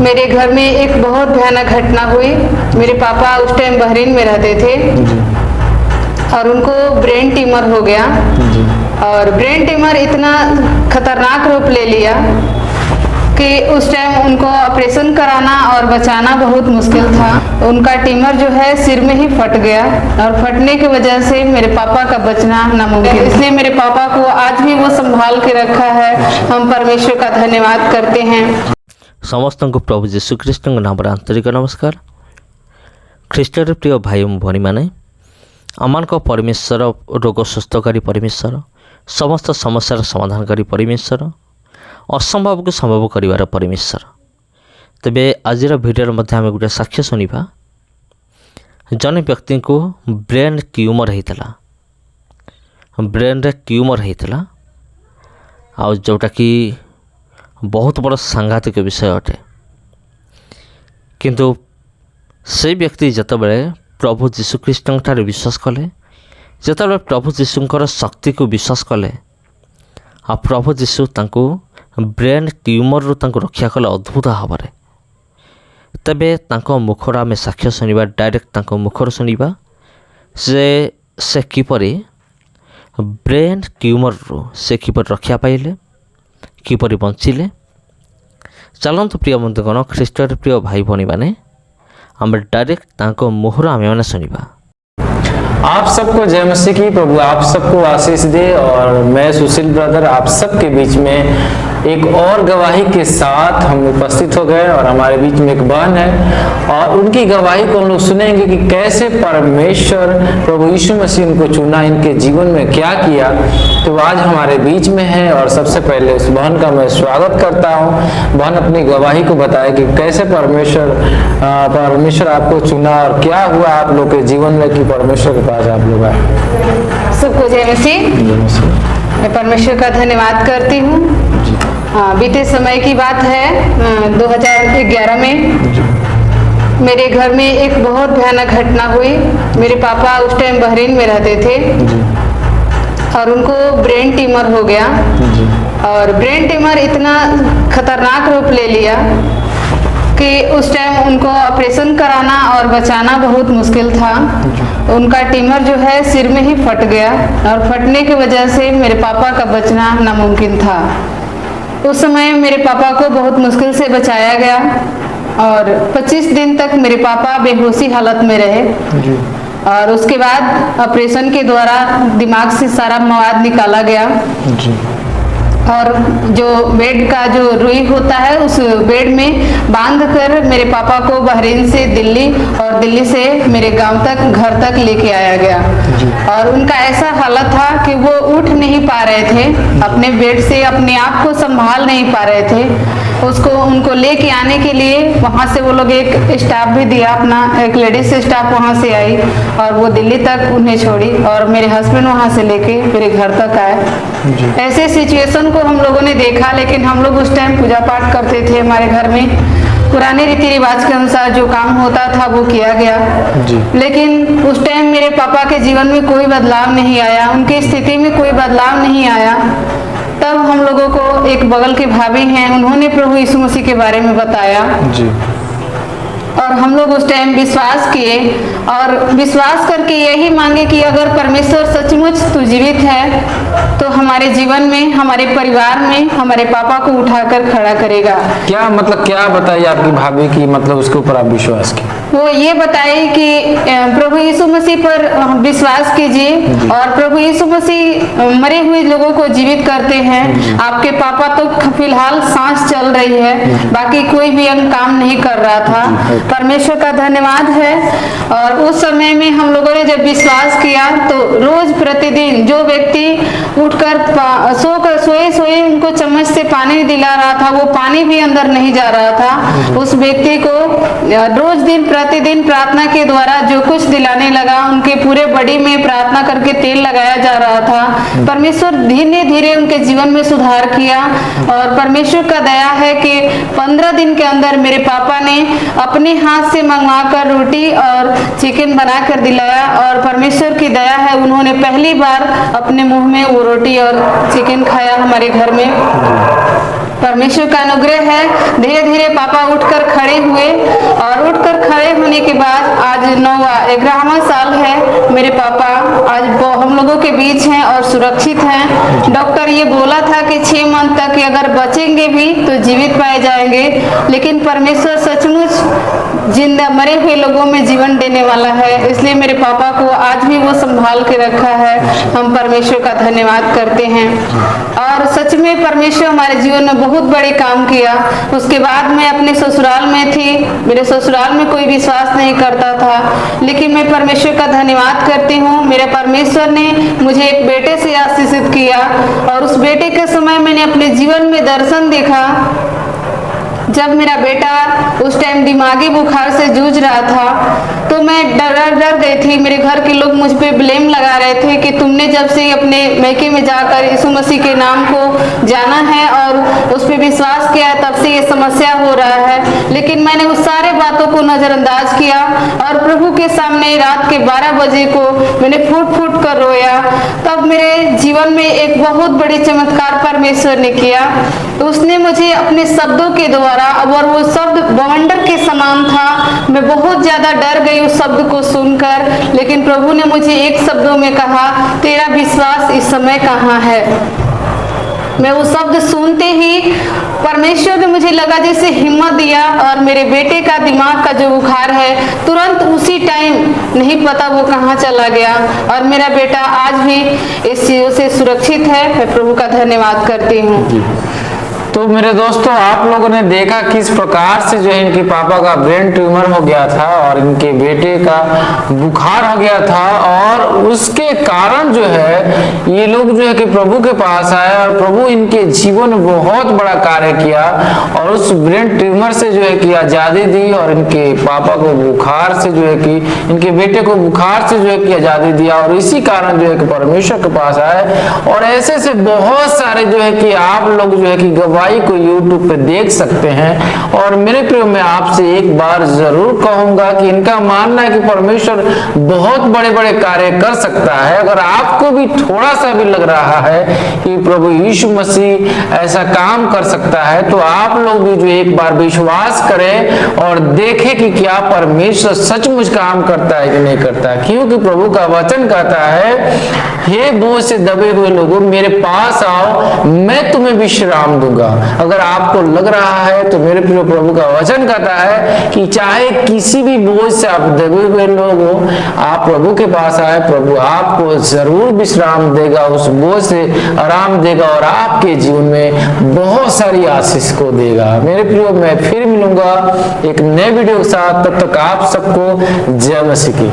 मेरे घर में एक बहुत भयानक घटना हुई। मेरे पापा उस टाइम बहरीन में रहते थे और उनको ब्रेन ट्यूमर हो गया और ब्रेन ट्यूमर इतना खतरनाक रूप ले लिया कि उस टाइम उनको ऑपरेशन कराना और बचाना बहुत मुश्किल था। उनका ट्यूमर जो है सिर में ही फट गया और फटने की वजह से मेरे पापा का बचना नामुमकिन, इसलिए मेरे पापा को आज भी वो संभाल के रखा है। हम परमेश्वर का धन्यवाद करते हैं। समस्त को प्रभु जीशु ख्रीष्ट नाम आंतरिक नमस्कार। ख्रीष्टर प्रिय भाई भनी मैंने आम परमेश्वर रोग सुस्थकारी परमेश्वर, समस्त समस्यार समाधानकारी परमेश्वर, असंभव को संभव करिवार परमेश्वर। तेबे आजिर भिडियो मध्य आम गोटे साक्ष्य शुणा। जन व्यक्ति को ब्रेन ट्यूमर होता, ब्रेन रे ट्यूमर होता आ जोटा कि बहुत बड़ सांघातिक विषय अटे। किंतु से व्यक्ति जितेबाला प्रभु जीशु ख्रीष्ट ठारे विश्वास कले, जितेबाला प्रभु जीशुंकर शक्ति को विश्वास कले आ प्रभु जीशु तांको ब्रेन ट्यूमर रु तांको रक्षा कले अद्भुत भाव। तेबे तांको मुखर आम साक्ष्य शुणा, डायरेक्ट तांको मुखर शुणा से किपरि ब्रेन ट्यूमर रु से किपरि रक्षा पाइले, किपरि बंचिले। चलतु प्रिय बंधुगण, ख्रीष्टर प्रिय भाई भनी मैंने आम डायरेक्ट तांको मुहर आम मैंने शुणा। आप सबको जय मसीह की। प्रभु आप सबको आशीष दे। और मैं सुशील ब्रदर आप सबके बीच में एक और गवाही के साथ हम उपस्थित हो गए और हमारे बीच में एक बहन है और उनकी गवाही को हम लोग सुनेंगे कि कैसे परमेश्वर प्रभु यीशु मसीह उनको चुना, इनके जीवन में क्या किया। तो आज हमारे बीच में है और सबसे पहले उस बहन का मैं स्वागत करता हूँ। बहन अपनी गवाही को बताए कि कैसे परमेश्वर आपको चुना और क्या हुआ आप लोग के जीवन में कि परमेश्वर के पास आप लोग आए। सबको जय मसीह। मैं परमेश्वर का धन्यवाद करती हूँ। बीते समय की बात है, 2011 में मेरे घर में एक बहुत भयानक घटना हुई। मेरे पापा उस टाइम बहरीन में रहते थे और उनको ब्रेन ट्यूमर हो गया और ब्रेन ट्यूमर इतना खतरनाक रूप ले लिया कि उस टाइम उनको ऑपरेशन कराना और बचाना बहुत मुश्किल था। उनका ट्यूमर जो है सिर में ही फट गया और फटने की वजह से मेरे पापा का बचना नामुमकिन था। उस समय मेरे पापा को बहुत मुश्किल से बचाया गया और 25 दिन तक मेरे पापा बेहोशी हालत में रहे और उसके बाद ऑपरेशन के द्वारा दिमाग से सारा मवाद निकाला गया और जो बेड का जो रुई होता है उस बेड में बांध कर मेरे पापा को बहरीन से दिल्ली और दिल्ली से मेरे गांव तक घर तक लेके आया गया। और उनका ऐसा हालत था कि वो उठ नहीं पा रहे थे, अपने बेड से अपने आप को संभाल नहीं पा रहे थे। उनको लेके आने के लिए वहाँ से वो लोग एक स्टाफ भी दिया, अपना एक लेडीज स्टाफ वहाँ से आई और वो दिल्ली तक उन्हें छोड़ी और मेरे हस्बैंड वहाँ से लेके मेरे घर तक आए। ऐसे सिचुएशन को हम लोगों ने देखा, लेकिन हम लोग उस टाइम पूजा पाठ करते थे। हमारे घर में पुराने रीति रिवाज के अनुसार जो काम होता था वो किया गया, लेकिन उस टाइम मेरे पापा के जीवन में कोई बदलाव नहीं आया, उनकी स्थिति में कोई बदलाव नहीं आया। तब हम लोगों को एक बगल के भाभी हैं, उन्होंने प्रभु यीशु मसीह के बारे में बताया और हम लोग उस टाइम विश्वास किए और विश्वास करके यही मांगे कि अगर परमेश्वर सचमुच तू जीवित है तो हमारे जीवन में, हमारे परिवार में हमारे पापा को उठाकर खड़ा करेगा। क्या मतलब क्या बताइए आपकी भाभी की, मतलब उसके ऊपर आप विश्वास किए? वो ये बताए कि प्रभु यीशु मसीह पर विश्वास कीजिए और प्रभु यीशु मसीह मरे हुए लोगों को जीवित करते हैं। आपके पापा तो फिलहाल सांस चल रही है, बाकी कोई भी अंग काम नहीं कर रहा था। परमेश्वर का धन्यवाद है। और उस समय में हम लोगों ने जब विश्वास किया तो रोज प्रतिदिन जो व्यक्ति उठकर सोए उनको चम्मच से पानी दिला रहा था, वो पानी भी अंदर नहीं जा रहा था। उस व्यक्ति को रोज दिन प्रतिदिन प्रार्थना के द्वारा जो कुछ दिलाने लगा, उनके पूरे बॉडी में प्रार्थना करके तेल लगाया जा रहा था। परमेश्वर धीरे धीरे उनके जीवन में सुधार किया और परमेश्वर का दया है कि 15 दिन के अंदर मेरे पापा ने अपने हाथ से मंगवाकर रोटी और चिकन बना कर दिलाया और परमेश्वर की दया है, उन्होंने पहली बार अपने मुंह में वो रोटी और चिकन खाया हमारे घर में। परमेश्वर का अनुग्रह है। धीरे धीरे पापा उठकर खड़े हुए और उठकर खड़े होने के बाद आज 11वां साल है मेरे पापा आज हम लोगों के बीच हैं और सुरक्षित हैं। डॉक्टर ये बोला था कि 6 मंथ तक अगर बचेंगे भी तो जीवित पाए जाएंगे, लेकिन परमेश्वर सचमुच जिंदा मरे हुए लोगों में जीवन देने वाला है, इसलिए मेरे पापा को आज भी वो संभाल के रखा है। हम परमेश्वर का धन्यवाद करते हैं और सच में परमेश्वर हमारे जीवन में बहुत बड़े काम किया। उसके बाद मैं अपने ससुराल में थी, मेरे ससुराल में कोई विश्वास नहीं करता था, लेकिन मैं परमेश्वर का धन्यवाद करती हूँ। मेरे परमेश्वर ने मुझे एक बेटे से आशीषित किया और उस बेटे के समय मैंने अपने जीवन में दर्शन देखा। जब मेरा बेटा उस टाइम दिमागी बुखार से जूझ रहा था तो मैं डर गई थी। मेरे घर के लोग मुझ पे ब्लेम लगा रहे थे कि तुमने जब से अपने मैके में जाकर यीशु मसीह के नाम को जाना है और उस पर विश्वास किया तब से ये समस्या हो रहा है। लेकिन मैंने उस सारे बातों को नजरअंदाज किया और प्रभु के सामने रात के 12 बजे को मैंने फूट फूट कर रोया। तब मेरे जीवन में एक बहुत बड़ी चमत्कार परमेश्वर ने किया। तो उसने मुझे अपने शब्दों के द्वारा, और वो शब्द बवंडर के समान था, मैं बहुत ज्यादा डर गई उस शब्द को सुनकर, लेकिन प्रभु ने मुझे एक शब्दों में कहा, तेरा विश्वास इस समय कहाँ है। मैं वो शब्द सुनते ही परमेश्वर ने मुझे लगा जैसे हिम्मत दिया और मेरे बेटे का दिमाग का जो बुखार है तुरंत उसी टाइम नहीं पता वो कहाँ चला गया और मेरा बेटा आज भी इस चीजों से सुरक्षित है। मैं प्रभु का धन्यवाद करती हूँ। तो मेरे दोस्तों, आप लोगों ने देखा किस प्रकार से जो है इनके पापा का ब्रेन ट्यूमर हो गया था और इनके बेटे का बुखार हो गया था और उसके कारण जो है ये लोग जो है कि प्रभु के पास आए और प्रभु इनके जीवन में बहुत बड़ा कार्य किया और उस ब्रेन ट्यूमर से जो है कि आज़ादी दी और इनके पापा को बुखार से जो है कि इनके बेटे को बुखार से जो है कि आज़ादी दिया और इसी कारण जो है कि परमेश्वर के पास आए। और ऐसे से बहुत सारे जो है कि आप लोग जो है कि को YouTube पे देख सकते हैं। और मेरे प्रिय, मैं आपसे एक बार जरूर कहूंगा कि इनका मानना है कि परमेश्वर बहुत बड़े बड़े कार्य कर सकता है। अगर आपको भी थोड़ा सा भी लग रहा है कि प्रभु यीशु मसीह ऐसा काम कर सकता है तो आप लोग भी जो एक बार विश्वास करें और देखें कि क्या परमेश्वर सचमुच काम करता है कि नहीं करता है। क्योंकि प्रभु का वचन कहता है, हे बोझ से दबे हुए लोगों मेरे पास आओ, मैं तुम्हें विश्राम दूंगा। अगर आपको लग रहा है तो मेरे प्रिय, प्रभु का वचन कहता है कि चाहे किसी भी बोझ से आप दबे हुए लोग हो, आप प्रभु के पास आए, प्रभु आपको जरूर विश्राम देगा, उस बोझ से आराम देगा और आपके जीवन में बहुत सारी आशीष को देगा। मेरे प्रिय, मैं फिर मिलूंगा एक नए वीडियो के साथ, तब तक आप सबको जय मसीह की।